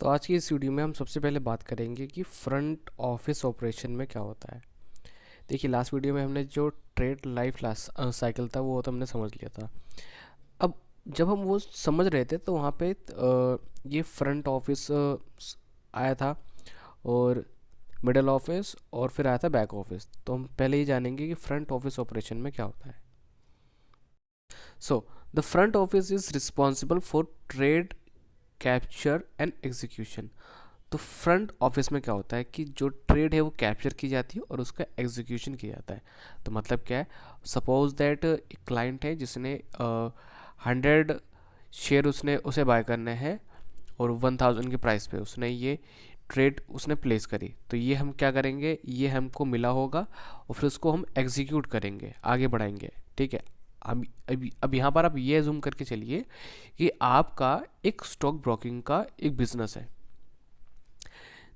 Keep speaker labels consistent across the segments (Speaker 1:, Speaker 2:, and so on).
Speaker 1: तो आज की इस वीडियो में हम सबसे पहले बात करेंगे कि फ्रंट ऑफिस ऑपरेशन में क्या होता है। देखिए, लास्ट वीडियो में हमने जो ट्रेड लाइफ साइकिल था वो तो हमने समझ लिया था। अब जब हम वो समझ रहे थे तो वहाँ पे ये फ्रंट ऑफिस आया था, और मिडल ऑफिस, और फिर आया था बैक ऑफिस। तो हम पहले ही जानेंगे कि फ्रंट ऑफिस ऑपरेशन में क्या होता है। So the front office is responsible for trade capture and execution. तो फ्रंट ऑफिस में क्या होता है कि जो ट्रेड है वो कैप्चर की जाती है और उसका एग्जीक्यूशन किया जाता है। तो मतलब क्या है, सपोज दैट एक क्लाइंट है जिसने 100 शेयर उसने उसे बाय करने हैं, और 1000 के प्राइस पे उसने ये ट्रेड उसने प्लेस करी। तो ये हम क्या करेंगे, ये हमको मिला होगा और फिर उसको हम एग्जीक्यूट करेंगे, आगे बढ़ाएंगे। ठीक है। अब यहाँ पर आप ये जूम करके चलिए कि आपका एक स्टॉक ब्रोकिंग का एक बिजनेस है।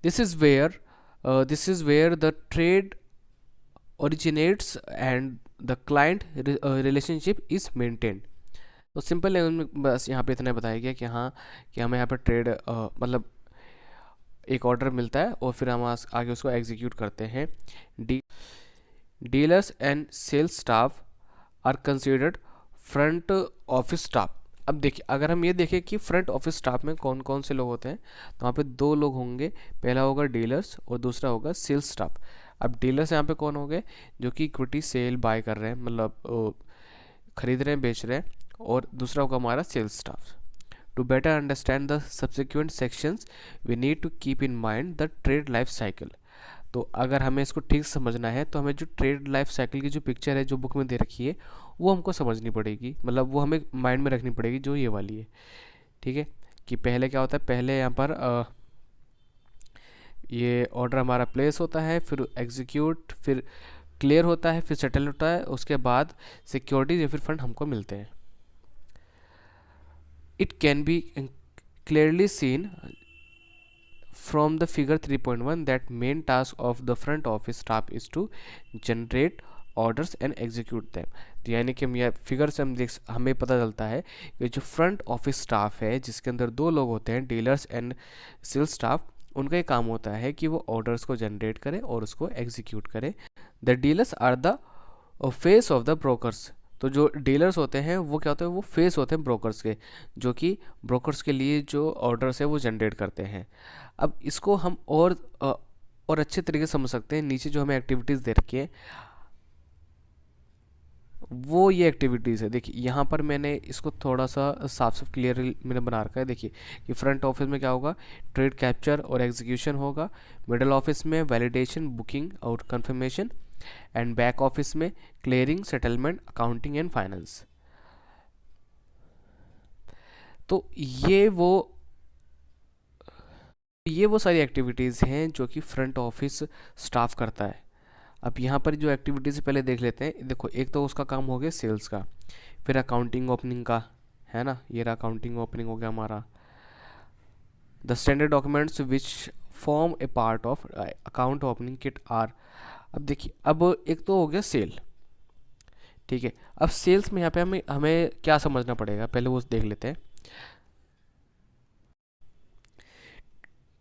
Speaker 1: This is where the trade originates and the client relationship is maintained. तो सिंपल लैंग्वेज में बस यहाँ पे इतना बताया गया कि हाँ, कि हमें यहाँ पर ट्रेड मतलब एक ऑर्डर मिलता है और फिर हम आगे उसको एग्जीक्यूट करते हैं। The dealers and sales staff are considered front office staff. अब देखिए, अगर हम ये देखें कि फ्रंट ऑफिस स्टाफ में कौन कौन से लोग होते हैं, तो वहाँ पे दो लोग होंगे। पहला होगा डीलर्स और दूसरा होगा सेल्स स्टाफ। अब डीलर्स यहाँ पे कौन हो गए, जो कि इक्विटी सेल बाय कर रहे हैं, मतलब खरीद रहे हैं, बेच रहे हैं। और दूसरा होगा हमारा sales staff. To better understand the subsequent sections we need to keep in mind the trade life cycle. तो अगर हमें इसको ठीक समझना है तो हमें जो ट्रेड लाइफ साइकिल की जो पिक्चर है जो बुक में दे रखी है वो हमको समझनी पड़ेगी, मतलब वो हमें माइंड में रखनी पड़ेगी, जो ये वाली है। ठीक है। कि पहले क्या होता है, पहले यहाँ पर ये ऑर्डर हमारा प्लेस होता है, फिर एग्जीक्यूट, फिर क्लियर होता है, फिर सेटल होता है, उसके बाद सिक्योरिटीज या फिर फंड हमको मिलते हैं। It can be clearly seen from the figure 3.1 that main task of the front office staff is to generate orders and execute them। तो यानी कि हम यह फिगर से हमें पता चलता है कि जो फ्रंट ऑफिस स्टाफ है जिसके अंदर दो लोग होते हैं, डीलर्स एंड सेल्स स्टाफ, उनका ये काम होता है कि वो ऑर्डर्स को जनरेट करें और उसको एग्जीक्यूट करें। The dealers are the face of the brokers. तो जो डीलर्स होते हैं वो क्या होते हैं, वो फेस होते हैं ब्रोकर्स के, जो कि ब्रोकर्स के लिए जो ऑर्डर्स है वो जनरेट करते हैं। अब इसको हम और अच्छे तरीके से समझ सकते हैं। नीचे जो हमें एक्टिविटीज़ दे रखी है वो ये एक्टिविटीज़ है। देखिए, यहाँ पर मैंने इसको थोड़ा सा साफ साफ क्लियर मैंने बना रखा है। देखिए कि फ्रंट ऑफिस में क्या होगा, ट्रेड कैप्चर और एग्जीक्यूशन होगा। मिडल ऑफिस में वैलिडेशन, बुकिंग और कंफर्मेशन। एंड बैक ऑफिस में clearing, settlement, accounting and finance. तो ये वो सारी एक्टिविटीज़ हैं जो कि फ्रंट ऑफिस स्टाफ करता है। अब यहाँ पर जो एक्टिविटीज़ पहले देख लेते हैं। देखो, एक तो उसका काम हो गया सेल्स का, फिर अकाउंटिंग ओपनिंग का, है ना, ये रहा अकाउंटिंग ओपनिंग हो गया हमारा। The standard documents which form a part of account opening kit are. अब देखिए, अब एक तो हो गया सेल। ठीक है। अब सेल्स में यहाँ पे हमें हमें क्या समझना पड़ेगा, पहले वो देख लेते हैं।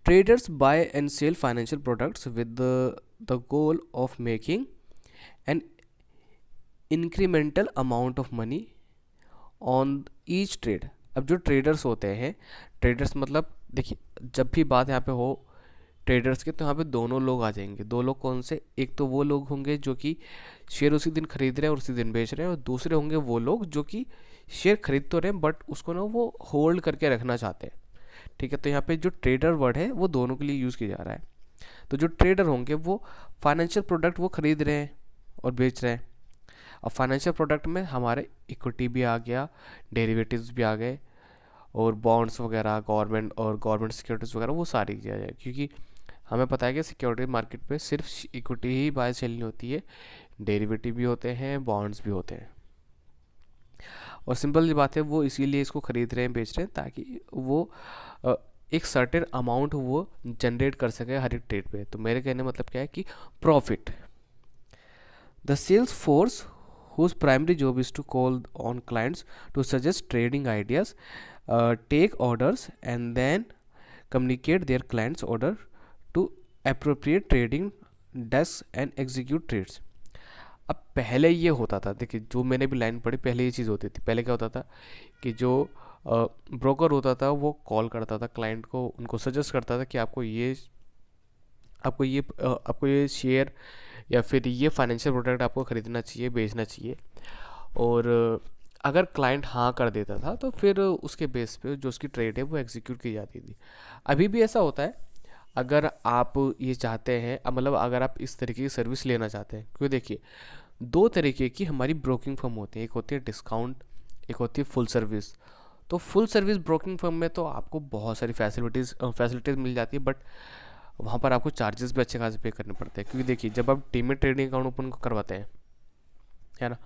Speaker 1: Traders buy and sell financial products with the goal of making an incremental amount of money on each trade। अब जो ट्रेडर्स होते हैं, ट्रेडर्स मतलब देखिए, जब भी बात यहाँ पे हो ट्रेडर्स के, तो यहाँ पे दोनों लोग आ जाएंगे। दो लोग कौन से, एक तो वो लोग होंगे जो कि शेयर उसी दिन खरीद रहे हैं और उसी दिन बेच रहे हैं, और दूसरे होंगे वो लोग जो कि शेयर खरीद तो रहे हैं बट उसको ना वो होल्ड करके रखना चाहते हैं। ठीक है। तो यहाँ पे जो ट्रेडर वर्ड है वो दोनों के लिए यूज़ किया जा रहा है। तो जो ट्रेडर होंगे वो फाइनेंशियल प्रोडक्ट वो खरीद रहे हैं और बेच रहे हैं। अब फाइनेंशियल प्रोडक्ट में हमारे इक्विटी भी आ गया, डेरिवेटिव्स भी आ गए, और बॉन्ड्स वगैरह, गवर्नमेंट सिक्योरिटीज़ वगैरह, वो सारी किया जाए। क्योंकि हमें पता है कि सिक्योरिटी मार्केट पे सिर्फ इक्विटी ही बाय सेल नहीं होती है, डेरिवेटिव भी होते हैं, बॉन्ड्स भी होते हैं। और सिंपल सी बात है, वो इसीलिए इसको खरीद रहे हैं, बेच रहे हैं, ताकि वो एक सर्टेन अमाउंट वो जनरेट कर सके हर एक ट्रेड पे। तो मेरे कहने मतलब क्या है कि profit. The sales force whose primary job is to call on clients to suggest trading ideas, take orders and then communicate their clients order to appropriate trading desk and execute trades. अब पहले ये होता था, देखिए जो मैंने भी line पढ़ी पहले ये चीज़ होती थी। पहले क्या होता था कि जो ब्रोकर होता था वो कॉल करता था क्लाइंट को, उनको सजेस्ट करता था कि आपको ये शेयर या फिर ये फाइनेंशियल प्रोडक्ट आपको ख़रीदना चाहिए, बेचना चाहिए। और अगर क्लाइंट हाँ कर देता था तो फिर उसके बेस पे जो उसकी ट्रेड है वो एग्जीक्यूट की जाती थी। अभी भी ऐसा होता है। अगर आप ये चाहते हैं, मतलब अगर आप इस तरीके की सर्विस लेना चाहते हैं, क्योंकि देखिए दो तरीके की हमारी ब्रोकिंग फर्म होती है, एक होती है डिस्काउंट, एक होती है फुल सर्विस। तो फुल सर्विस ब्रोकिंग फर्म में तो आपको बहुत सारी फैसिलिटीज़ मिल जाती है, बट वहाँ पर आपको चार्जेस भी अच्छे खासे पे करने पड़ते हैं। क्योंकि देखिए जब आप डीमैट ट्रेडिंग अकाउंट ओपन करवाते हैं, है ना,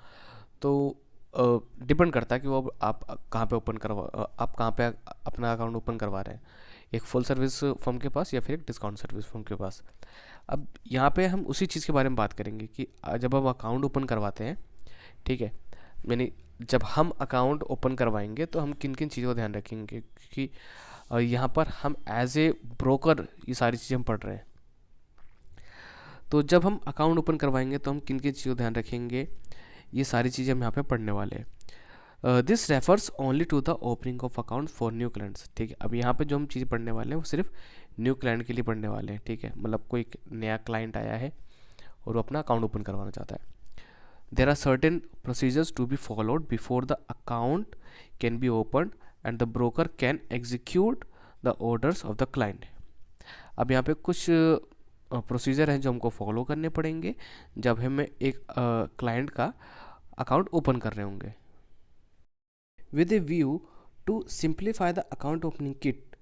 Speaker 1: तो डिपेंड करता है कि वो आप कहाँ पे अपना अकाउंट ओपन करवा रहे हैं, एक फुल सर्विस फर्म के पास या फिर एक डिस्काउंट सर्विस फर्म के पास। अब यहाँ पे हम उसी चीज़ के बारे में बात करेंगे कि जब आप अकाउंट ओपन करवाते हैं, ठीक है, मैंने जब हम अकाउंट ओपन करवाएंगे तो हम किन किन चीज़ों का ध्यान रखेंगे, क्योंकि यहाँ पर हम एज ए ब्रोकर ये सारी चीज़ें हम पढ़ रहे हैं। तो जब हम अकाउंट ओपन करवाएंगे तो हम किन किन चीज़ों का ध्यान रखेंगे, ये सारी चीज़ें हम यहाँ पे पढ़ने वाले हैं। This refers only to the opening of account for new clients. ठीक है, अब यहाँ पे जो हम चीज़ पढ़ने वाले हैं वो सिर्फ न्यू क्लाइंट के लिए पढ़ने वाले हैं। ठीक है, मतलब कोई नया क्लाइंट आया है और वो अपना अकाउंट ओपन करवाना चाहता है। There are certain procedures to be followed before the account can be open and the broker can execute the orders of the client. अब यहाँ पे कुछ प्रोसीजर हैं जो हमको फॉलो करने पड़ेंगे जब हमें एक क्लाइंट का अकाउंट ओपन कर रहे होंगे। With a view to simplify the account opening kit,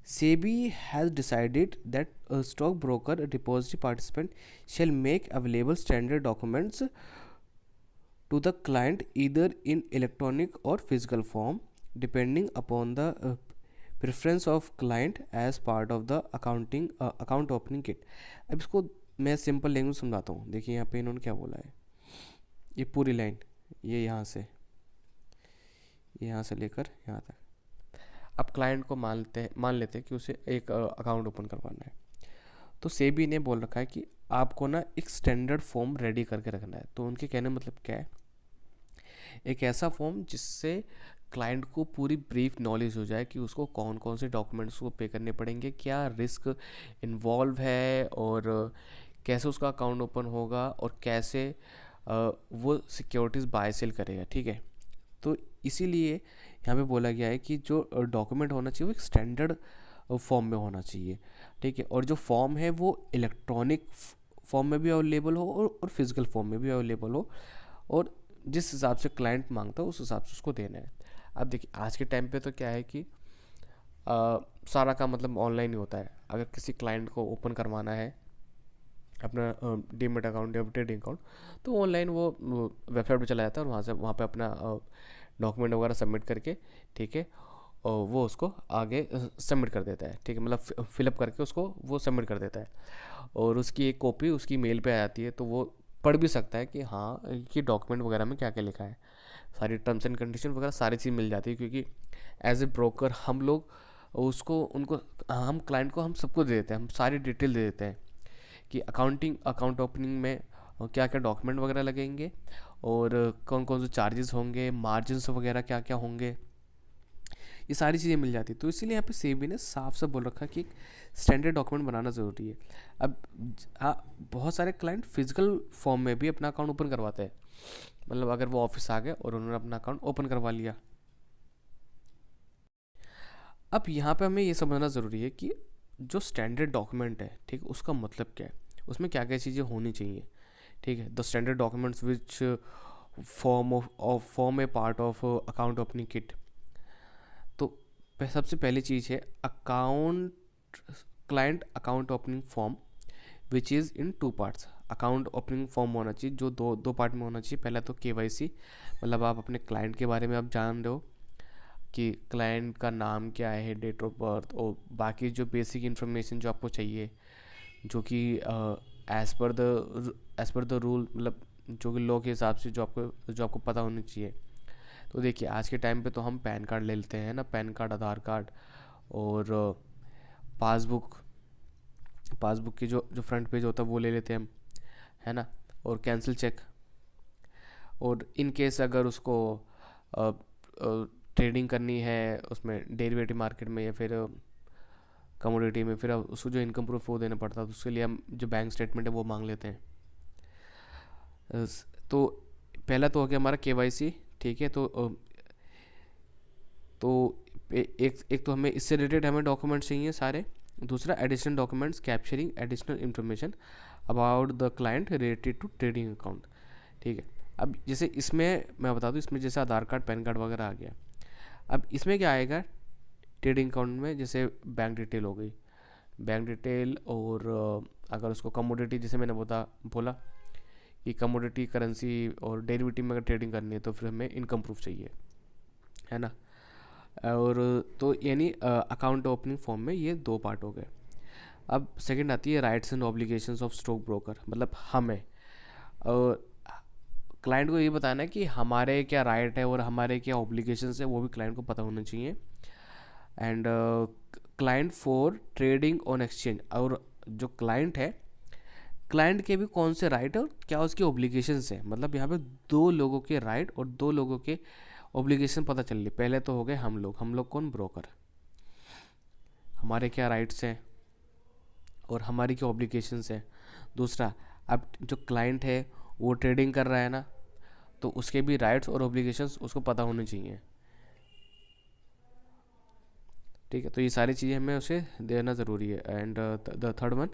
Speaker 1: SEBI has decided that a stockbroker depository participant shall make available standard documents to the client either in electronic or physical form, depending upon the preference of client as part of the account opening kit. अब इसको मैं simple language समझाता हूँ। देखिए यहाँ पे इन्होंने क्या बोला है, ये पूरी लाइन, ये यहाँ से लेकर यहाँ तक। अब क्लाइंट को मान लेते हैं कि उसे एक अकाउंट ओपन करवाना है, तो सेबी ने बोल रखा है कि आपको ना एक स्टैंडर्ड फॉर्म रेडी करके रखना है। तो उनके कहने मतलब क्या है, एक ऐसा फॉर्म जिससे क्लाइंट को पूरी ब्रीफ नॉलेज हो जाए कि उसको कौन कौन से डॉक्यूमेंट्स को पे करने पड़ेंगे, क्या रिस्क इन्वॉल्व है, और कैसे उसका अकाउंट ओपन होगा, और कैसे वो सिक्योरिटीज़ बाय सेल करेगा। ठीक है, तो इसीलिए यहाँ पे बोला गया है कि जो डॉक्यूमेंट होना चाहिए वो एक स्टैंडर्ड फॉर्म में होना चाहिए। ठीक है, और जो फॉर्म है वो इलेक्ट्रॉनिक फॉर्म में भी अवेलेबल हो और फिजिकल फॉर्म में भी अवेलेबल हो, और जिस हिसाब से क्लाइंट मांगता है उस हिसाब से उसको देना है। अब देखिए आज के टाइम पे तो क्या है कि सारा काम मतलब ऑनलाइन ही होता है। अगर किसी क्लाइंट को ओपन करवाना है अपना डीमेट अकाउंट या ट्रेडिंग अकाउंट, तो ऑनलाइन वो वेबसाइट पे चला जाता है और वहाँ पे अपना डॉक्यूमेंट वगैरह सबमिट करके, ठीक है, और वो उसको आगे सबमिट कर देता है। ठीक है, मतलब फिलअप करके उसको वो सबमिट कर देता है, और उसकी एक कॉपी उसकी मेल पे आ जाती है, तो वो पढ़ भी सकता है कि हाँ कि डॉक्यूमेंट वगैरह में क्या क्या लिखा है, सारी टर्म्स एंड कंडीशन वगैरह सारी चीज़ मिल जाती है। क्योंकि एज ए ब्रोकर हम लोग हम क्लाइंट को हम सबको दे देते हैं, हम सारी डिटेल दे देते हैं कि अकाउंट ओपनिंग में क्या क्या डॉक्यूमेंट वगैरह लगेंगे, और कौन कौन से चार्जेस होंगे, मार्जिन्स वगैरह क्या क्या होंगे, ये सारी चीज़ें मिल जाती है। तो इसीलिए यहाँ पे सेबी ने साफ साफ बोल रखा कि एक स्टैंडर्ड डॉक्यूमेंट बनाना ज़रूरी है। अब बहुत सारे क्लाइंट फिजिकल फॉर्म में भी अपना अकाउंट ओपन करवाते हैं, मतलब अगर वो ऑफिस आ गए और उन्होंने अपना अकाउंट ओपन करवा लिया। अब यहाँ पे हमें ये समझना ज़रूरी है कि जो स्टैंडर्ड डॉक्यूमेंट है, ठीक, उसका मतलब क्या है, उसमें क्या क्या चीज़ें होनी चाहिए। ठीक है, the standard documents which form a part of account opening kit. तो सबसे पहली चीज़ है client account opening form which is in 2 parts. Account opening form होना चाहिए जो दो पार्ट में होना चाहिए। पहला तो KYC, मतलब आप अपने क्लाइंट के बारे में आप जान रहे हो कि क्लाइंट का नाम क्या है, डेट ऑफ बर्थ, और बाकी जो बेसिक इन्फॉर्मेशन जो आपको चाहिए, जो कि एज़ पर द रूल, मतलब जो कि लॉ के हिसाब से जो आपको पता होनी चाहिए। तो देखिए आज के टाइम पे तो हम पैन कार्ड ले लेते हैं ना, पैन कार्ड, आधार कार्ड, और पासबुक पासबुक की जो जो फ्रंट पेज होता है वो ले लेते हैं हम, है ना, और कैंसिल चेक। और इन केस अगर उसको ट्रेडिंग करनी है उसमें डेरिवेटिव मार्केट में या फिर कमोडिटी में, फिर अब उसको जो इनकम प्रूफ वो देना पड़ता है, तो उसके लिए हम जो बैंक स्टेटमेंट है वो मांग लेते हैं। तो पहला तो हो गया हमारा केवाईसी, ठीक है। तो एक एक तो हमें इससे रिलेटेड हमें डॉक्यूमेंट्स चाहिए सारे। दूसरा, additional documents capturing additional information about the client related to trading account, ठीक है। अब जैसे इसमें मैं बता दूँ, इसमें जैसे आधार कार्ड पैन कार्ड वगैरह आ गया। अब इसमें क्या आएगा ट्रेडिंग अकाउंट में, जैसे बैंक डिटेल हो गई, बैंक डिटेल, और अगर उसको कमोडिटी, जैसे मैंने बोला कि कमोडिटी करेंसी और डेरिवेटिव में अगर ट्रेडिंग करनी है तो फिर हमें इनकम प्रूफ चाहिए, है ना। और तो यानी अकाउंट ओपनिंग फॉर्म में ये दो पार्ट हो गए। अब सेकंड आती है rights and obligations of stock broker, मतलब हमें और क्लाइंट को ये बताना है कि हमारे क्या राइट है और हमारे क्या ऑब्लिगेशंस है, वो भी क्लाइंट को पता होना चाहिए। And client for trading on exchange, और जो क्लाइंट है, क्लाइंट के भी कौन से राइट है और क्या उसके ऑब्लिगेशंस है। मतलब यहाँ पे दो लोगों के राइट और दो लोगों के ऑब्लिगेशन पता चल रही। पहले तो हो गए हम लोग कौन, ब्रोकर, हमारे क्या राइट्स हैं और हमारी क्या ऑब्लिगेशंस हैं। दूसरा, अब जो क्लाइंट है वो ट्रेडिंग कर रहा है ना, तो उसके भी राइट्स और ऑब्लिगेशंस उसको पता होने चाहिए, ठीक है। तो ये सारी चीज़ें हमें उसे देना ज़रूरी है। And the third one,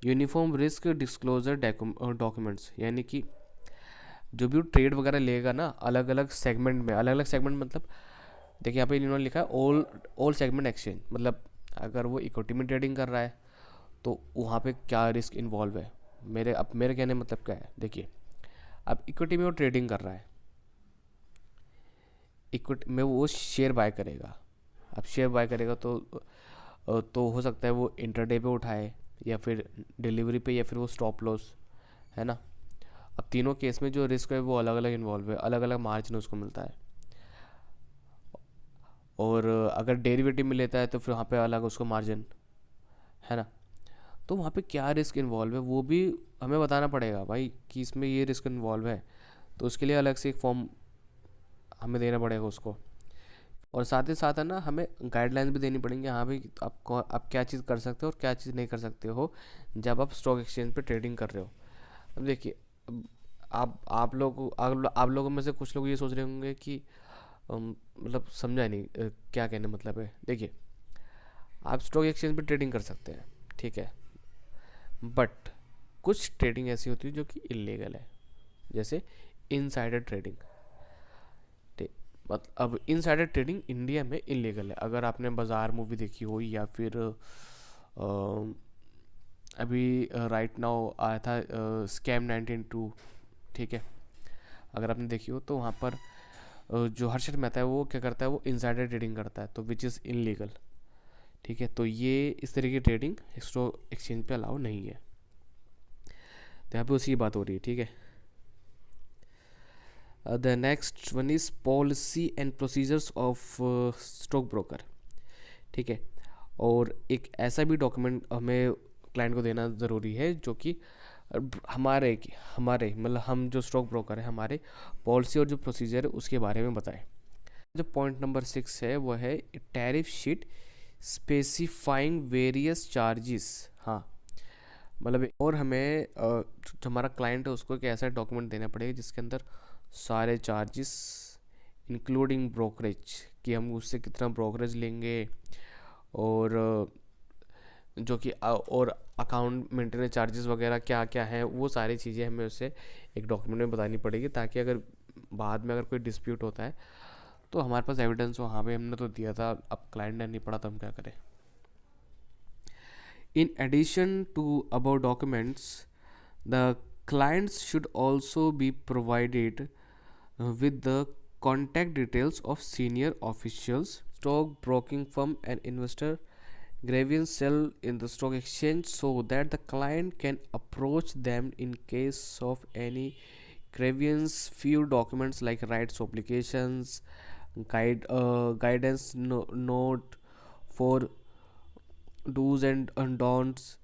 Speaker 1: uniform risk disclosure documents, यानी कि जो भी ट्रेड वगैरह लेगा ना, अलग अलग सेगमेंट में, अलग अलग सेगमेंट मतलब देखिए यहाँ पे इन्होंने लिखा है ऑल सेगमेंट एक्सचेंज, मतलब अगर वो इक्विटी में ट्रेडिंग कर रहा है तो वहाँ पे क्या रिस्क इन्वॉल्व है। मेरे कहने मतलब क्या है, देखिए अब इक्विटी में वो ट्रेडिंग कर रहा है, इक्विटी में वो शेयर बाय करेगा। अब शेयर बाय करेगा तो हो सकता है वो इंटरडे पे उठाए, या फिर डिलीवरी पे, या फिर वो स्टॉप लॉस, है ना। अब तीनों केस में जो रिस्क है वो अलग अलग इन्वॉल्व है, अलग अलग मार्जिन उसको मिलता है। और अगर डेरिवेटिव में लेता है तो फिर वहाँ पे अलग उसको मार्जिन, है ना। तो वहाँ पे क्या रिस्क इन्वॉल्व है वो भी हमें बताना पड़ेगा भाई, कि इसमें ये रिस्क इन्वॉल्व है। तो उसके लिए अलग से एक फॉर्म हमें देना पड़ेगा उसको। और साथ ही साथ है ना, हमें गाइडलाइंस भी देनी पड़ेंगी, हाँ भाई आपको आप क्या चीज़ कर सकते हो और क्या चीज़ नहीं कर सकते हो जब आप स्टॉक एक्सचेंज पे ट्रेडिंग कर रहे हो। अब देखिए, अब आप लोगों में से कुछ लोग ये सोच रहे होंगे कि मतलब समझा नहीं क्या कहने मतलब है। देखिए, आप स्टॉक एक्सचेंज पे ट्रेडिंग कर सकते हैं, ठीक है, बट कुछ ट्रेडिंग ऐसी होती है जो कि इलीगल है, जैसे इनसाइडर ट्रेडिंग। ठीक, मतलब अब इनसाइडर ट्रेडिंग इंडिया में इलीगल है। अगर आपने बाजार मूवी देखी हो, या फिर अभी राइट नाउ आया था स्कैम 19 2, ठीक है, अगर आपने देखी हो तो वहाँ पर जो हर्षद मेहता है वो क्या करता है, वो इनसाइडर ट्रेडिंग करता है, तो विच इज़ इनलीगल, ठीक है। तो ये इस तरह की ट्रेडिंग स्टॉक एक्सचेंज पे अलाउ नहीं है। तो यहाँ पे उसी की बात हो रही है, ठीक है। The next one is policy and procedures of stock broker, ठीक है। और एक ऐसा भी डॉक्यूमेंट हमें क्लाइंट को देना ज़रूरी है जो कि हमारे हमारे मतलब हम जो स्टॉक ब्रोकर है, हमारे पॉलिसी और जो प्रोसीजर है उसके बारे में बताएं। जो पॉइंट नंबर 6 है वो है tariff sheet specifying various charges. हाँ, मतलब और हमें जो हमारा क्लाइंट है उसको एक ऐसा डॉक्यूमेंट देना पड़ेगा जिसके अंदर सारे चार्जेस इंक्लूडिंग ब्रोकरेज, कि हम उससे कितना ब्रोकरेज लेंगे, और जो कि और अकाउंट मेंटेनेंस चार्जेस वगैरह क्या क्या हैं, वो सारी चीज़ें हमें उससे एक डॉक्यूमेंट में बतानी पड़ेगी, ताकि अगर बाद में अगर कोई डिस्प्यूट होता है तो हमारे पास एविडेंस हो, हाँ भाई हमने तो दिया था, अब क्लाइंट ने नहीं पढ़ा तो हम क्या करें। In addition to above documents, the clients should also be provided with the contact details of senior officials, stock broking firm, and investor grievance cell in the stock exchange, so that the client can approach them in case of any grievance. Few documents like rights obligations, guidance note for do's and don'ts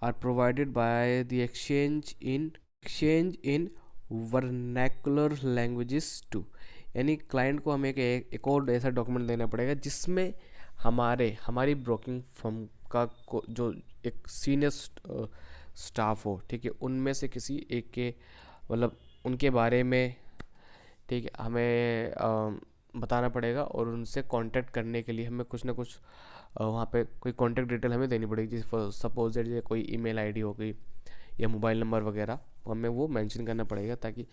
Speaker 1: are provided by the exchange in vernacular languages too। यानी client को हमें एक और ऐसा document देना पड़ेगा जिसमें हमारी ब्रोकिंग फर्म का जो एक सीनियर स्टाफ हो, ठीक है, उनमें से किसी एक के मतलब उनके बारे में, ठीक है, हमें बताना पड़ेगा। और उनसे कांटेक्ट करने के लिए हमें कुछ ना कुछ वहाँ पे कोई कांटेक्ट डिटेल हमें देनी पड़ेगी। जैसे सपोज दैट कोई ईमेल आईडी हो गई या मोबाइल नंबर वगैरह, हमें वो मेंशन करना पड़ेगा ताकि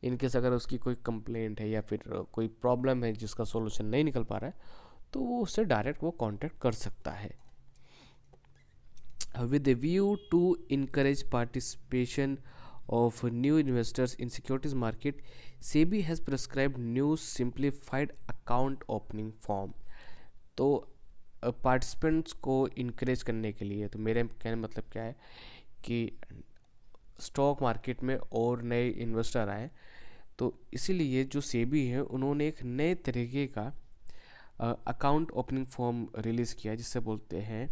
Speaker 1: इनकेस अगर उसकी कोई कंप्लेंट है या फिर कोई प्रॉब्लम है जिसका सॉल्यूशन नहीं निकल पा रहा है तो वो उससे डायरेक्ट वो कांटेक्ट कर सकता है। With a view to encourage participation of new investors in securities market, SEBI has prescribed new simplified account opening form। तो पार्टिसिपेंट्स को इनक्रेज करने के लिए, तो मेरे कहने मतलब क्या है कि स्टॉक मार्केट में और नए इन्वेस्टर आए, तो इसीलिए जो सेबी है उन्होंने एक नए तरीके का अकाउंट ओपनिंग फॉर्म रिलीज़ किया जिससे बोलते हैं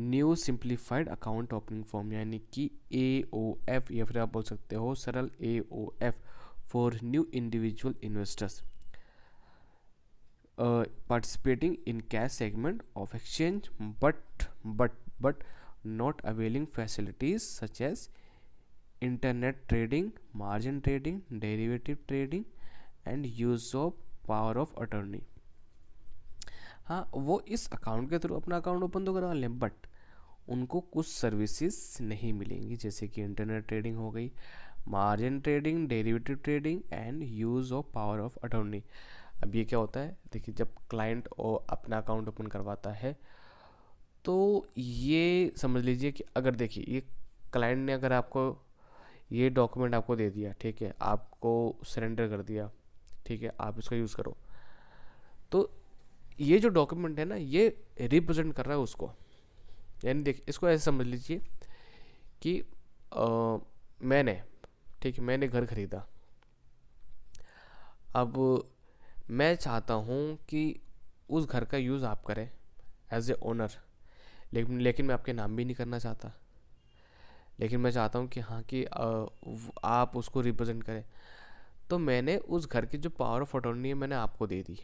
Speaker 1: new simplified account opening form, यानी कि AOF, या फिर आप बोल सकते हो सरल AOF for new individual investors participating in cash segment of exchange but not availing facilities such as internet trading, margin trading, derivative trading and use of power of attorney। हाँ, वो इस अकाउंट के थ्रू अपना account open तो करवा लें but उनको कुछ सर्विसेज नहीं मिलेंगी, जैसे कि इंटरनेट ट्रेडिंग हो गई, margin trading, derivative trading and use of power of attorney. अब ये क्या होता है, देखिए जब क्लाइंट अपना अकाउंट ओपन करवाता है तो ये समझ लीजिए कि अगर देखिए ये क्लाइंट ने अगर आपको ये डॉक्यूमेंट आपको दे दिया, ठीक है, आपको सरेंडर कर दिया, ठीक है, आप इसका यूज़ करो, तो ये जो डॉक्यूमेंट है ना ये रिप्रेजेंट कर रहा है उसको। यानी देखिए इसको ऐसे समझ लीजिए कि मैंने, ठीक है, मैंने घर खरीदा, अब मैं चाहता हूँ कि उस घर का यूज़ आप करें एज ए ओनर, लेकिन मैं आपके नाम भी नहीं करना चाहता, लेकिन मैं चाहता हूँ कि हाँ कि आप उसको रिप्रेजेंट करें, तो मैंने उस घर की जो पावर ऑफ अटॉर्नी है मैंने आपको दे दी।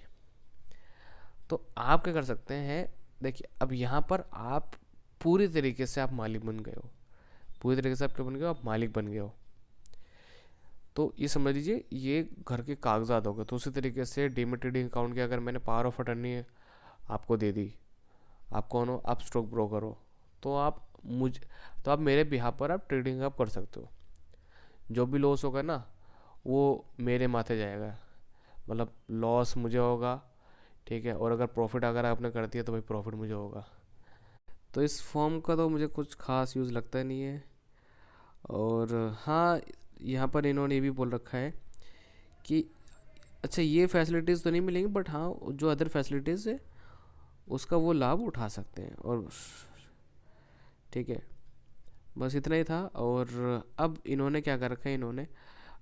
Speaker 1: तो आप क्या कर सकते हैं, देखिए अब यहाँ पर आप पूरी तरीके से आप मालिक बन गए हो, पूरी तरीके से आप क्या बन गए हो, आप मालिक बन गए हो। तो ये समझ लीजिए ये घर के कागजात हो गए। तो उसी तरीके से डीमैट ट्रेडिंग अकाउंट की अगर मैंने पावर ऑफ अटर्नी आपको दे दी, आप कौन हो, आप स्टॉक ब्रोकर हो, तो आप मेरे बिहाफ पर आप ट्रेडिंग आप कर सकते हो। जो भी लॉस होगा ना वो मेरे माथे जाएगा, मतलब लॉस मुझे होगा, ठीक है, और अगर प्रॉफिट अगर आपने कर दिया तो भाई प्रॉफिट मुझे होगा। तो इस फॉर्म का तो मुझे कुछ खास यूज़ लगता नहीं है। और हाँ, यहाँ पर इन्होंने ये भी बोल रखा है कि अच्छा ये फैसिलिटीज़ तो नहीं मिलेंगी बट हाँ जो अदर फैसिलिटीज़ है उसका वो लाभ उठा सकते हैं। और ठीक है, बस इतना ही था। और अब इन्होंने क्या कर रखा है, इन्होंने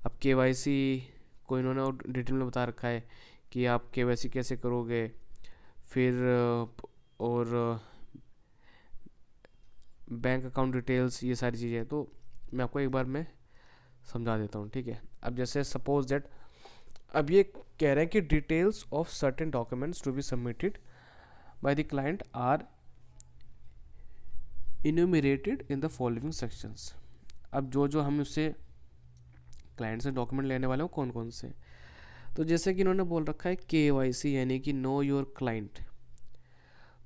Speaker 1: अब KYC को इन्होंने और डिटेल में बता रखा है कि आप KYC कैसे करोगे, फिर और बैंक अकाउंट डिटेल्स, ये सारी चीज़ें। तो मैं आपको एक बार मैं समझा देता हूँ, ठीक है। अब जैसे सपोज दैट अब ये कह रहे हैं कि details of certain documents to be submitted by the client are enumerated in the following sections. अब जो हम उससे क्लाइंट से डॉक्यूमेंट लेने वाले हो कौन कौन से, तो जैसे कि इन्होंने बोल रखा है KYC यानी कि नो योर क्लाइंट,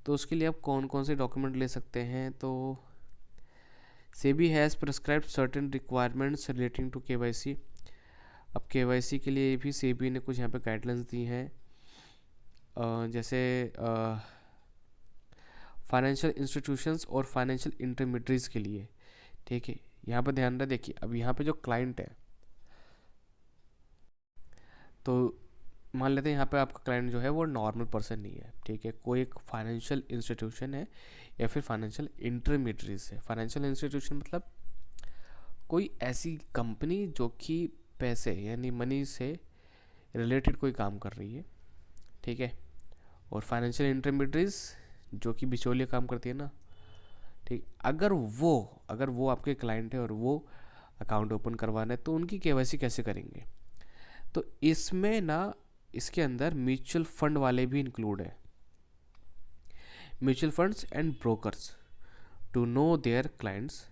Speaker 1: तो उसके लिए आप कौन कौन से डॉक्यूमेंट ले सकते हैं। तो SEBI has prescribed certain requirements relating to KYC। अब KYC के लिए भी सेबी ने कुछ यहाँ पे गाइडलाइंस दी हैं, जैसे फाइनेंशियल इंस्टीट्यूशंस और फाइनेंशियल इंटरमीडियरीज के लिए, ठीक है। यहाँ पर ध्यान रहे, देखिए अब यहाँ पे जो क्लाइंट है, तो मान लेते हैं यहाँ पे आपका क्लाइंट जो है वो नॉर्मल पर्सन नहीं है, ठीक है, कोई एक फाइनेंशियल इंस्टीट्यूशन है या फिर फाइनेंशियल इंटरमीडियरीज है। फाइनेंशियल इंस्टीट्यूशन मतलब कोई ऐसी कंपनी जो कि पैसे यानी मनी से रिलेटेड कोई काम कर रही है, ठीक है। और फाइनेंशियल इंटरमीडियरीज जो कि बिचौलिया काम करती है ना, ठीक, अगर वो आपके क्लाइंट है और वो अकाउंट ओपन करवाना है तो उनकी केवाईसी कैसे करेंगे? तो इसमें ना, इसके अंदर म्यूचुअल फंड वाले भी इंक्लूड है, mutual funds and brokers to know their clients,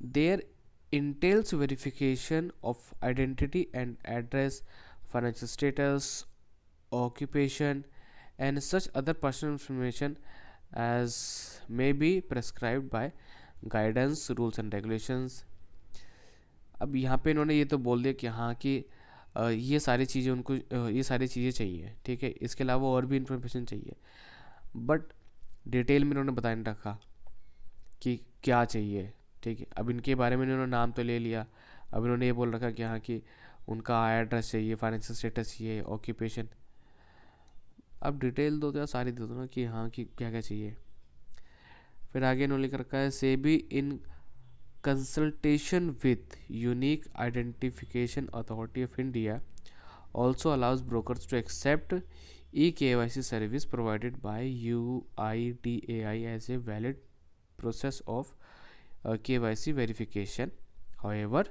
Speaker 1: there entails verification of identity and address, financial status, occupation, and such other personal information as may be prescribed by guidance, rules and regulations. अब यहाँ पे इन्होंने ये तो बोल दिया कि हाँ कि ये सारी चीज़ें उनको ये सारी चीज़ें चाहिए, ठीक है, इसके अलावा और भी इंफॉर्मेशन चाहिए, बट डिटेल में इन्होंने बता नहीं रखा कि क्या चाहिए। ठीक है, अब इनके बारे में इन्होंने नाम तो ले लिया, अब इन्होंने ये बोल रखा कि हाँ कि उनका एड्रेस चाहिए, फाइनेंशियल स्टेटस चाहिए, ऑक्यूपेशन। अब डिटेल दो तो यार सारी दे दो ना कि हाँ कि क्या क्या चाहिए। फिर आगे इन्होंने लिख रखा है SEBI in consultation with unique identification authority of India also allows brokers to accept eKYC service provided by UIDAI as a valid process of KYC verification. However,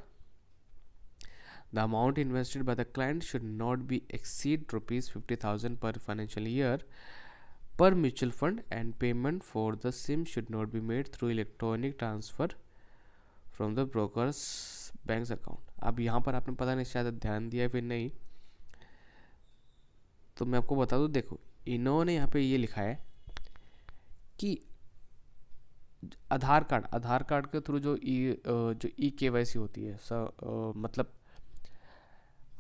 Speaker 1: the amount invested by the client should not be exceed rupees 50,000 per financial year per mutual fund, and payment for the SIM should not be made through electronic transfer from the broker's bank's account. अब यहाँ पर आपने पता नहीं शायद ध्यान दिया फिर नहीं, तो मैं आपको बता दूँ, देखो इन्होंने यहाँ पे ये लिखा है कि आधार कार्ड के थ्रू जो ई केवाईसी होती है मतलब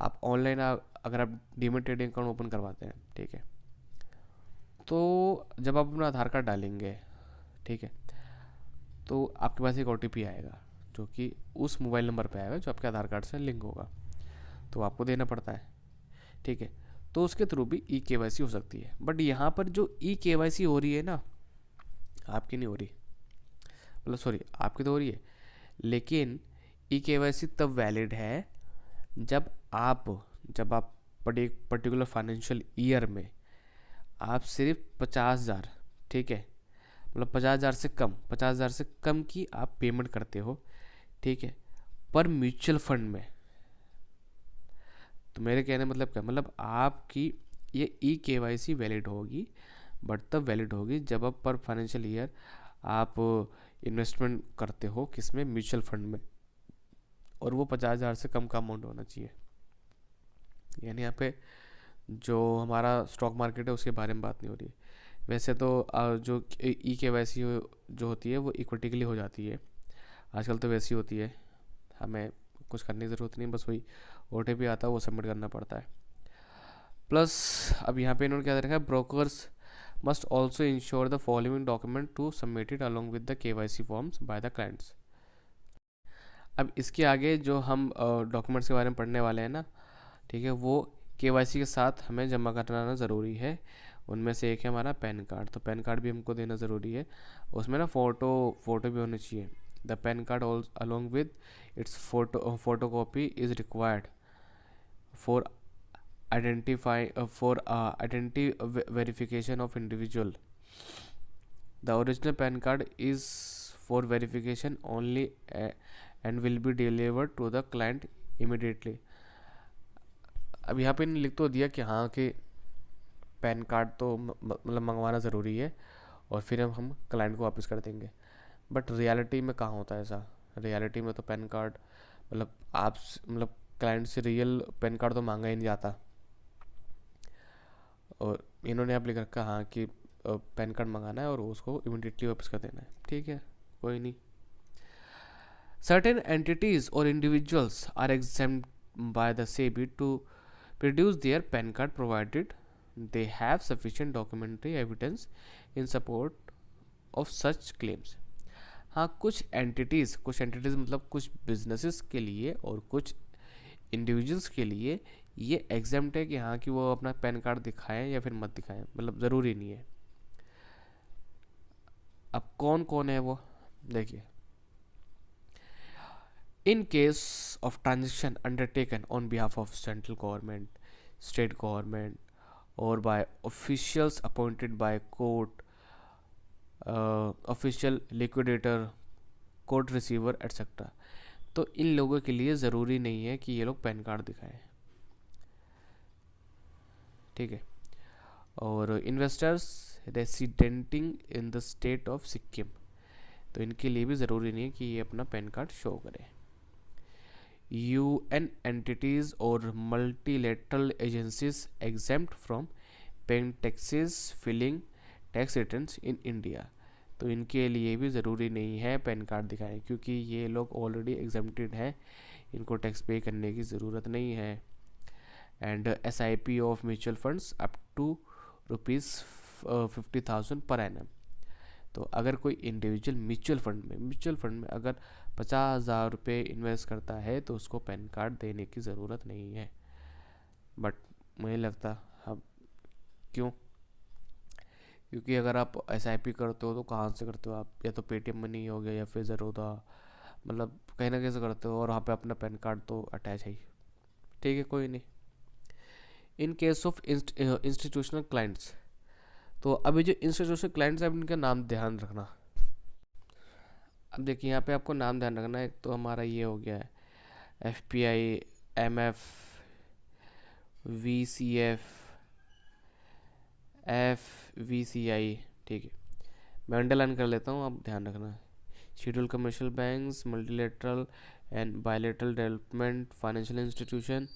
Speaker 1: आप ऑनलाइन अगर आप डीमैट ट्रेडिंग अकाउंट ओपन करवाते हैं, ठीक है, तो जब आप अपना आधार कार्ड डालेंगे, ठीक है, तो आपके पास एक ओटीपी आएगा जो कि उस मोबाइल नंबर पे आएगा जो आपके आधार कार्ड से लिंक होगा, तो आपको देना पड़ता है, ठीक है, तो उसके थ्रू भी ई केवाईसी हो सकती है। बट यहाँ पर जो ई केवाईसी हो रही है ना, आपकी नहीं हो रही, मतलब सॉरी आपकी तो हो रही है, लेकिन ई केवाईसी तब वैलिड है जब आप पर्टिकुलर फाइनेंशियल ईयर में आप सिर्फ 50,000, ठीक है, मतलब 50,000 से कम की आप पेमेंट करते हो, ठीक है, पर म्यूचुअल फंड में। तो मेरे कहने मतलब क्या, मतलब आपकी ये ई केवाईसी वैलिड होगी, बट तब वैलिड होगी जब आप पर फाइनेंशियल ईयर आप इन्वेस्टमेंट करते हो किसमें, म्यूचुअल फंड में, और वो 50,000 से कम का अमाउंट होना चाहिए। यानी यहाँ पे जो हमारा स्टॉक मार्केट है उसके बारे में बात नहीं हो रही है। वैसे तो जो ई केवाईसी जो होती है वो इक्विटी के लिए हो जाती है आजकल, तो वैसी होती है, हमें कुछ करने की ज़रूरत नहीं, बस वही ओटीपी आता है वो सबमिट करना पड़ता है। प्लस अब यहाँ पे इन्होंने क्या देखा है, brokers must also ensure the following document to submitted along with the KYC forms by the clients. अब इसके आगे जो हम डॉक्यूमेंट्स के बारे में पढ़ने वाले हैं ना, ठीक है, वो केवाईसी के साथ हमें जमा कराना ज़रूरी है। उनमें से एक है हमारा पैन कार्ड, तो पैन कार्ड भी हमको देना ज़रूरी है, उसमें ना फ़ोटो भी होनी चाहिए। The pan card along with its photo copy is required for identity verification of individual. The original PAN card is for verification only and will be delivered to the client immediately. अब यहाँ पे लिख तो दिया कि हाँ कि pan card तो मतलब मंगवाना ज़रूरी है और फिर हम क्लाइंट को वापस कर देंगे, बट रियलिटी में कहाँ होता है ऐसा। रियलिटी में तो पैन कार्ड मतलब आप मतलब क्लाइंट से रियल पैन कार्ड तो मांगा ही नहीं जाता, और इन्होंने आप लिख रखा हाँ कि पैन कार्ड मंगाना है और उसको इमीडिएटली वापस कर देना है, ठीक है, कोई नहीं। सर्टेन एंटिटीज और individuals are exempt by the SEBI to produce their PAN card provided they have sufficient documentary evidence in support of such claims. हाँ, कुछ एंटिटीज़ मतलब कुछ बिजनेसेस के लिए और कुछ इंडिविजुअल्स के लिए ये एग्जाम्प्ट है कि हाँ कि वो अपना पैन कार्ड दिखाएं या फिर मत दिखाएं, मतलब ज़रूरी नहीं है। अब कौन कौन है वो देखिए, in case of transaction undertaken on behalf of central government, state government और by officials appointed by court official liquidator, court receiver et cetera. तो इन लोगों के लिए ज़रूरी नहीं है कि ये लोग पैन कार्ड दिखाएं, ठीक है। और investors residing in the state of Sikkim, तो इनके लिए भी ज़रूरी नहीं है कि ये अपना पैन कार्ड शो करें। यूएन एंटिटीज़ और multilateral agencies exempt from paying taxes filing tax returns in India, तो इनके लिए भी ज़रूरी नहीं है पैन कार्ड दिखाएं, क्योंकि ये लोग ऑलरेडी एग्जेम्प्टेड हैं, इनको टैक्स पे करने की ज़रूरत नहीं है। And SIP of mutual funds up to ₹50,000 पर एनम, तो अगर कोई इंडिविजुअल म्यूचुअल फंड में अगर 50,000 रुपये इन्वेस्ट करता है तो उसको पैन कार्ड देने की ज़रूरत नहीं है। बट मुझे लगता, अब क्यों? क्योंकि अगर आप SIP करते हो तो कहाँ से करते हो आप, या तो पेटीएम मनी हो गया या फिर ज़रोदा, मतलब कहीं ना कहीं से करते हो, और वहाँ पे अपना पैन कार्ड तो अटैच है ही, ठीक है, कोई नहीं। इन केस ऑफ इंस्टीट्यूशनल क्लाइंट्स, तो अभी जो इंस्टीट्यूशनल क्लाइंट्स हैं इनका नाम ध्यान रखना। अब देखिए यहाँ पे आपको नाम ध्यान रखना है, एक तो हमारा ये हो गया है FPI, MF, VCF, FVCI, ठीक है, मैं अंडरलाइन कर लेता हूँ, आप ध्यान रखना है। Schedule commercial banks, multilateral and bilateral development financial institution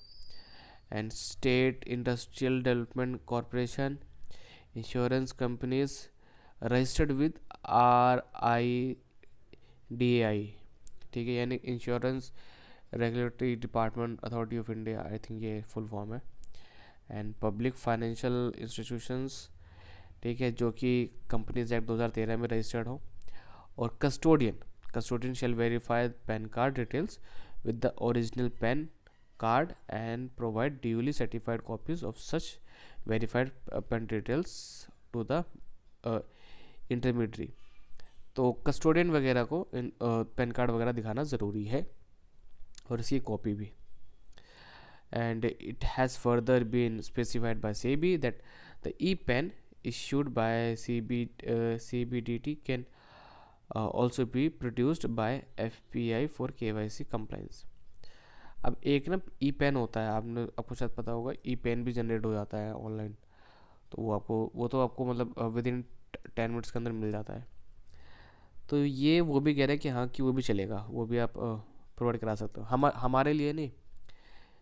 Speaker 1: and state industrial development corporation, insurance companies registered with RIDAI, ठीक है, यानी insurance regulatory department authority of India, I think ये फुल फॉर्म है। एंड पब्लिक फाइनेंशियल इंस्टीट्यूशंस, ठीक है, जो कि companies act 2013 में रजिस्टर्ड हो। और custodian shall verify PAN card details with the original PAN card and provide duly certified copies of such verified PAN details to the intermediary. तो custodian वगैरह को पैन कार्ड वगैरह दिखाना ज़रूरी है, और इसकी कॉपी भी। And it has further been specified by SEBI that the e-pen issued by CBDT can also be produced by FPI for KYC compliance। अब एक ना ई पेन होता है, आपको शायद पता होगा, ई पेन भी जनरेट हो जाता है ऑनलाइन, तो वो तो आपको मतलब विद इन 10 मिनट्स के अंदर मिल जाता है। तो ये वो भी कह रहे हैं कि हाँ कि वो भी चलेगा, वो भी आप प्रोवाइड करा सकते हो, हमारे लिए नहीं,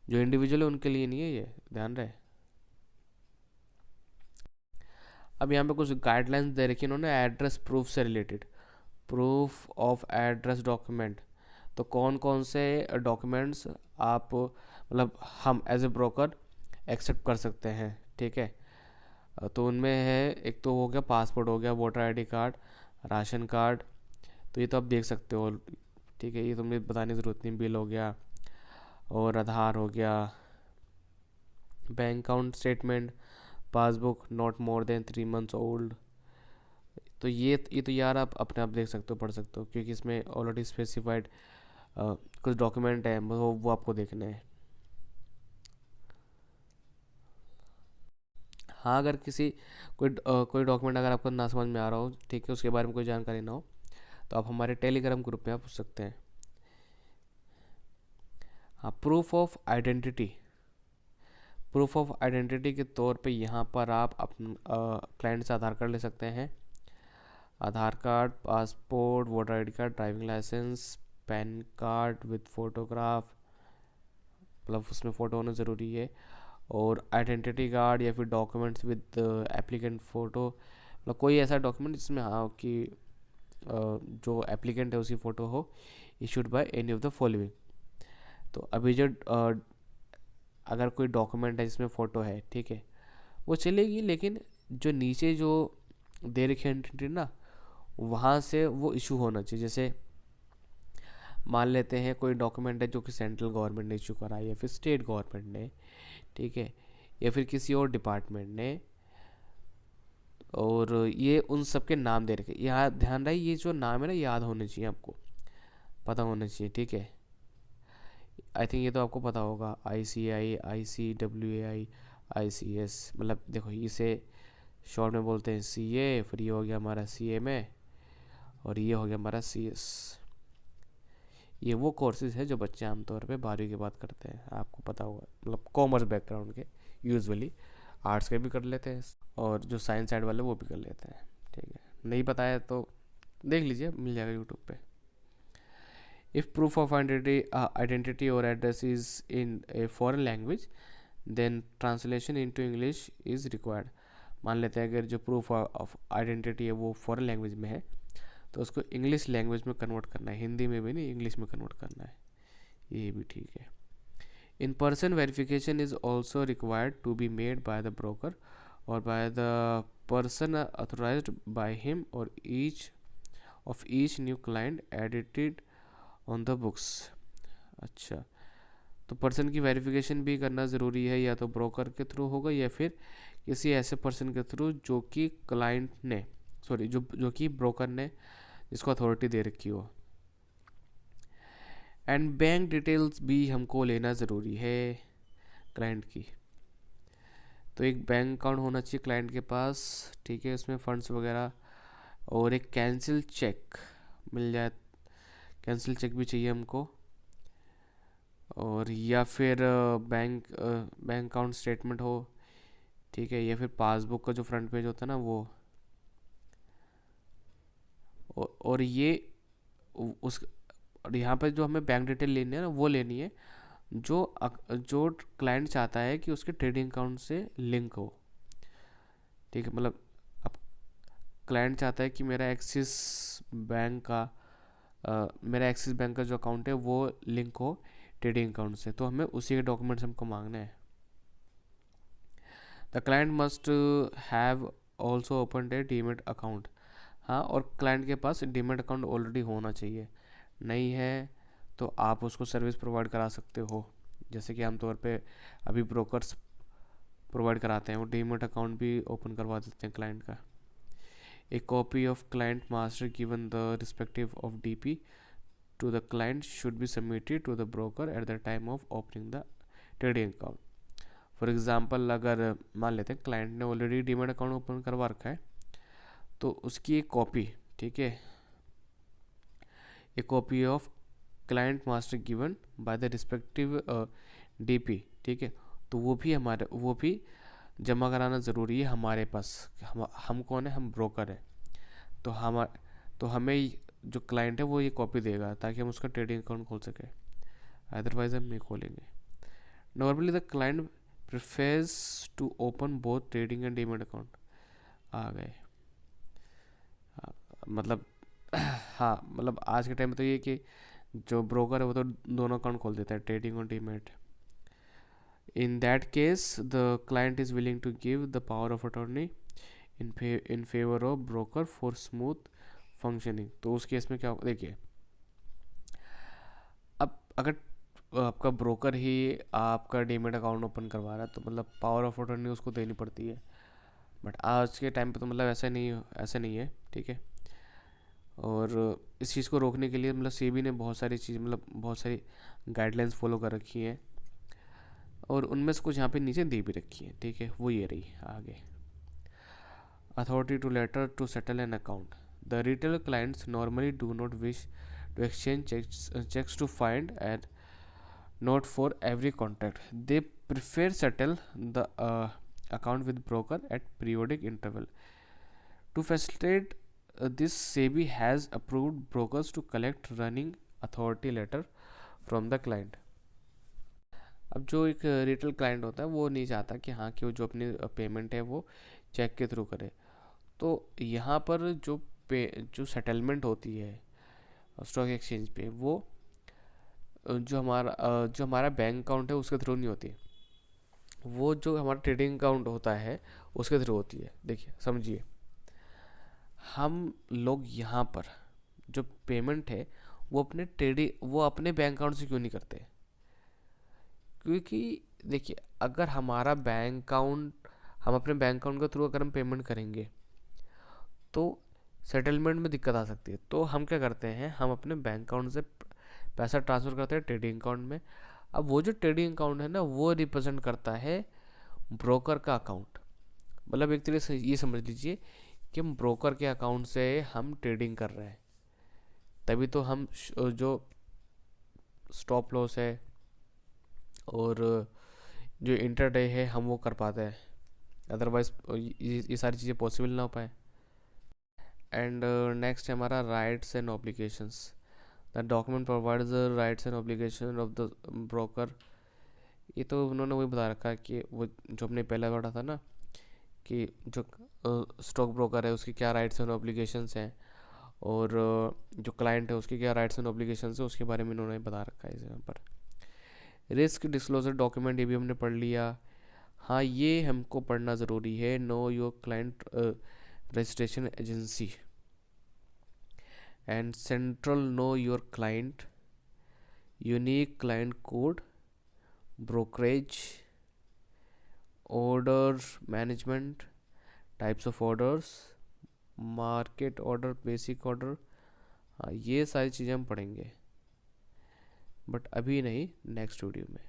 Speaker 1: जो इंडिविजुअल है उनके लिए नहीं है, ये ध्यान रहे। अब यहाँ पे कुछ गाइडलाइंस दे रखी है इन्होंने एड्रेस प्रूफ से related, proof of address document. तो कौन कौन से डॉक्यूमेंट्स आप मतलब हम एज ए ब्रोकर एक्सेप्ट कर सकते हैं, ठीक है। तो उनमें है, एक तो हो गया पासपोर्ट हो गया, voter ID card, ration card, तो ये तो आप देख सकते हो, ठीक है, ये तो मुझे बताने की ज़रूरत नहीं, बिल हो गया, और आधार हो गया, bank account statement, passbook not more than 3 months old. तो ये तो यार आप अपने आप देख सकते हो, पढ़ सकते हो, क्योंकि इसमें ऑलरेडी स्पेसिफाइड कुछ डॉक्यूमेंट है, वो आपको देखने हैं। हाँ, अगर कोई डॉक्यूमेंट अगर आपको ना समझ में आ रहा हो, ठीक है, उसके बारे में कोई जानकारी ना हो, तो आप हमारे टेलीग्राम ग्रुप में आप पूछ सकते हैं। हाँ, प्रूफ ऑफ आइडेंटिटी के तौर पे यहाँ पर आप अपन क्लाइंट से आधार कार्ड ले सकते हैं, Aadhaar card, passport, voter ID card, driving licence, PAN card with photograph, मतलब उसमें फ़ोटो होना ज़रूरी है, और आइडेंटिटी कार्ड या फिर डॉक्यूमेंट्स विद एप्लीकेंट फ़ोटो, मतलब कोई ऐसा डॉक्यूमेंट जिसमें हाँ कि जो एप्लीकेंट है उसकी फ़ोटो हो, issued by any of the following. तो अभी जो अगर कोई डॉक्यूमेंट है जिसमें फ़ोटो है, ठीक है, वो चलेगी, लेकिन जो नीचे जो दे रखी एंटिटी ना, वहाँ से वो इशू होना चाहिए। जैसे मान लेते हैं कोई डॉक्यूमेंट है जो कि सेंट्रल गवर्नमेंट ने इशू करा है, या फिर स्टेट गवर्नमेंट ने, ठीक है, या फिर किसी और डिपार्टमेंट ने, और ये उन सब के नाम दे रखे, यहाँ ध्यान रहे, ये जो नाम है ना याद होने चाहिए, आपको पता होना चाहिए, ठीक है। आई थिंक ये तो आपको पता होगा, ICI, ICWAI, ICS, मतलब देखो इसे शॉर्ट में बोलते हैं CA, फिर ये हो गया हमारा CMA, और ये हो गया हमारा CS। ये वो कोर्सेज है जो बच्चे आमतौर पे 12वीं के बाद करते हैं, आपको पता होगा, मतलब कॉमर्स बैकग्राउंड के यूजुअली। आर्ट्स के भी कर लेते हैं, और जो साइंस साइड वाले वो भी कर लेते हैं। ठीक है, नहीं पता है तो देख लीजिए, मिल जाएगा यूट्यूब पे। इफ़ प्रूफ ऑफ आइडेंटिटी और address is in a foreign language then translation into English is required. मान लेते हैं अगर जो प्रूफ ऑफ आइडेंटिटी है वो फॉरेन लैंग्वेज में है, तो उसको इंग्लिश लैंग्वेज में कन्वर्ट करना है, हिंदी में भी नहीं, इंग्लिश में कन्वर्ट करना है। ये भी ठीक है। In person verification is also required to be made by the broker और by the person authorised by him और each of each new client edited on the books. अच्छा, तो पर्सन की वेरिफिकेशन भी करना ज़रूरी है, या तो ब्रोकर के थ्रू होगा या फिर किसी ऐसे पर्सन के थ्रू जो कि क्लाइंट ने, सॉरी, जो कि ब्रोकर ने जिसको अथॉरिटी दे रखी हो। एंड बैंक डिटेल्स भी हमको लेना ज़रूरी है क्लाइंट की। तो एक बैंक अकाउंट होना चाहिए क्लाइंट के पास, ठीक है, उसमें फंड्स वगैरह, और एक कैंसिल चेक मिल जाए, कैंसिल चेक भी चाहिए हमको, और या फिर बैंक अकाउंट स्टेटमेंट हो, ठीक है, या फिर पासबुक का जो फ्रंट पेज होता है ना वो, और ये उस, और यहाँ पर जो हमें बैंक डिटेल लेनी है ना वो लेनी है जो क्लाइंट चाहता है कि उसके ट्रेडिंग अकाउंट से लिंक हो। ठीक है, मतलब अब क्लाइंट चाहता है कि मेरा एक्सिस बैंक का जो अकाउंट है वो लिंक हो ट्रेडिंग अकाउंट से, तो हमें उसी के डॉक्यूमेंट्स हमको मांगने हैं। The client must have also open A demat account. हाँ, और क्लाइंट के पास डीमेट अकाउंट ऑलरेडी होना चाहिए, नहीं है तो आप उसको सर्विस प्रोवाइड करा सकते हो, जैसे कि आमतौर पे अभी ब्रोकर्स प्रोवाइड कराते हैं, वो डीमेट अकाउंट भी ओपन करवा देते हैं क्लाइंट का। A copy of client master given the respective of DP to the client should be submitted to the broker at the time of opening the trading account. For example, अगर मान लेते हैं client ने already demat account open करवा रखा है, तो उसकी एक कॉपी, ठीक है, ए copy of client master given by the respective DP, ठीक है, तो वो भी जमा कराना ज़रूरी है हमारे पास। हम कौन है, हम ब्रोकर है, तो हमें जो क्लाइंट है वो ये कॉपी देगा ताकि हम उसका ट्रेडिंग अकाउंट खोल सकें, अदरवाइज हम नहीं खोलेंगे। Normally the client prefers to open both trading and demat account. आ गए, मतलब हाँ, मतलब आज के टाइम में तो ये कि जो ब्रोकर है वो तो दोनों अकाउंट खोल देता है, ट्रेडिंग और demat. In that case the client is willing to give the power of attorney in favour of broker for smooth functioning. तो उस केस में क्या होगा, देखिए, अब अगर आपका ब्रोकर ही आपका डीमेट अकाउंट ओपन करवा रहा है तो मतलब पावर ऑफ अटॉर्नी उसको देनी पड़ती है, बट आज के टाइम पे तो मतलब ऐसा नहीं है, ठीक है। और इस चीज़ को रोकने के लिए मतलब SEBI ने बहुत सारी गाइडलाइंस फॉलो कर रखी हैं, और उनमें से कुछ यहाँ पे नीचे दी भी रखी है, ठीक है, वो ये रही आगे। Authority to letter to settle an account. The retail clients normally do not wish to exchange cheques to find and not for every contract, they prefer settle the account with broker at periodic interval to facilitate this SEBI has approved brokers to collect running authority letter from the client। अब जो एक retail client होता है वो नहीं चाहता कि हाँ, कि वो जो अपनी पेमेंट है वो चेक के थ्रू करे, तो यहाँ पर जो सेटलमेंट होती है स्टॉक एक्सचेंज पे, वो जो हमारा बैंक अकाउंट है उसके थ्रू नहीं होती, वो जो हमारा ट्रेडिंग अकाउंट होता है उसके थ्रू होती है। देखिए, समझिए, हम लोग यहाँ पर जो पेमेंट है वो अपने बैंक अकाउंट से क्यों नहीं करते, क्योंकि देखिए, अगर हमारा बैंक अकाउंट, हम अपने बैंक अकाउंट के थ्रू अगर हम पेमेंट करेंगे तो सेटलमेंट में दिक्कत आ सकती है, तो हम क्या करते हैं, हम अपने बैंक अकाउंट से पैसा ट्रांसफ़र करते हैं ट्रेडिंग अकाउंट में। अब वो जो ट्रेडिंग अकाउंट है ना वो रिप्रेजेंट करता है ब्रोकर का अकाउंट, मतलब एक तरीके से ये समझ लीजिए कि हम ब्रोकर के अकाउंट से हम ट्रेडिंग कर रहे हैं, तभी तो हम जो स्टॉप लॉस है और जो इंटरडे है हम वो कर पाते हैं, अदरवाइज ये सारी चीज़ें पॉसिबल ना हो पाए। एंड नेक्स्ट है हमारा rights and obligations. The document provides the rights and obligation of the broker. ये तो उन्होंने वही बता रखा है कि वो जो हमने पहले पढ़ा था ना, कि जो स्टॉक ब्रोकर है उसकी क्या राइट्स एंड ऑब्लिगेशंस हैं, और जो क्लाइंट है उसके क्या राइट्स एंड ऑब्लिगेशंस है उसके बारे में इन्होंने बता रखा है इस यहाँ पर। रिस्क डिस्क्लोजर डॉक्यूमेंट ये भी हमने पढ़ लिया। हाँ, ये हमको पढ़ना ज़रूरी है। Know your client registration agency and central know your client, unique client code, brokerage, order management, types of orders, market order, basic order. हाँ, ये सारी चीज़ें हम पढ़ेंगे, बट अभी नहीं, नेक्स्ट वीडियो में।